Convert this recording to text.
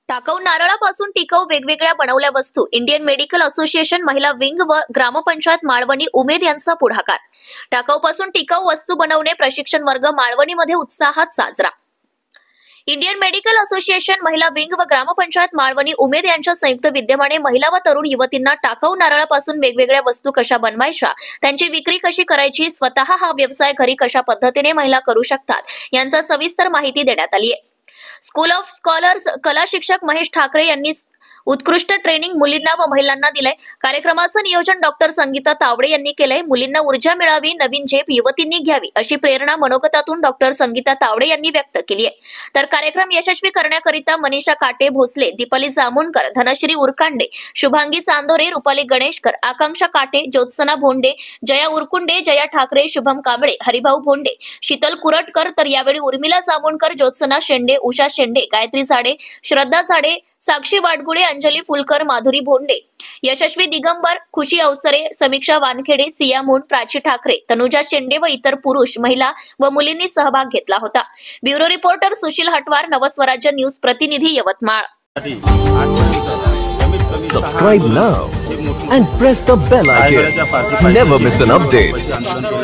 टाकाऊ नारळापासून टिकाऊ वेगवेगळ्या बनवल्या वस्तू. इंडियन मेडिकल असोसिएशन महिला विंग व ग्रामपंचायत माळवणी उमेद यांचा पुढाकार. टाकाऊपासून टिकाऊ वस्तू बनवणे प्रशिक्षण वर्ग माळवणीमध्ये उत्साहात साजरा. इंडियन मेडिकल असोसिएशन महिला विंग व ग्रामपंचायत माळवणी उमेद यांच्या संयुक्त विद्यमाने महिला व तरुण युवतींना टाकाऊ नारळापासून वेगवेगळ्या वस्तू कशा बनवायच्या, त्यांची विक्री कशी करायची, स्वतः हा व्यवसाय घरी कशा पद्धतीने महिला करू शकतात यांचा सविस्तर माहिती देण्यात आली आहे. स्कूल ऑफ स्कॉलर्स कला शिक्षक महेश ठाकरे यांनी उत्कृष्ट ट्रेनिंग मुलींना व महिलांना दिलंय. कार्यक्रमाचं नियोजन डॉक्टर संगीता तावडे यांनी केलंय. मुलींना ऊर्जा मिळावी, नवीन झेप युवतींनी घ्यावी अशी प्रेरणा मनोगतातून डॉक्टर संगीता तावडे यांनी व्यक्त केली आहे. तर कार्यक्रम यशस्वी करण्याकरिता मनीषा काटे भोसले, दीपाली जामुनकर, धनश्री उरकांडे, शुभांगी चांदोरे, रुपाली गणेशकर, आकांक्षा काटे, ज्योत्सना भोंडे, जया उरकुंडे, जया ठाकरे, शुभम कांबळे, हरिभाऊ भोंडे, शीतल कुरटकर, तर यावेळी उर्मिला जामुनकर, ज्योत्सना शेंडे, उषा शेंडे, गायत्री झाडे, श्रद्धा झाडे, साक्षी वाडगुडे, अंजली फुलकर, माधुरी भोंडे, यशस्वी दिगंबर, खुशी अवसरे, समीक्षा वानखेडे, सिया मुंड, प्राची ठाकरे, तनुजा शेंडे व इतर पुरुष, महिला व मुलींनी सहभाग घेतला होता. Bureau reporter Sushil Hatwar, Navswarajya news प्रतिनिधी, Yavatmal. Subscribe now and press the bell icon. Never miss an update.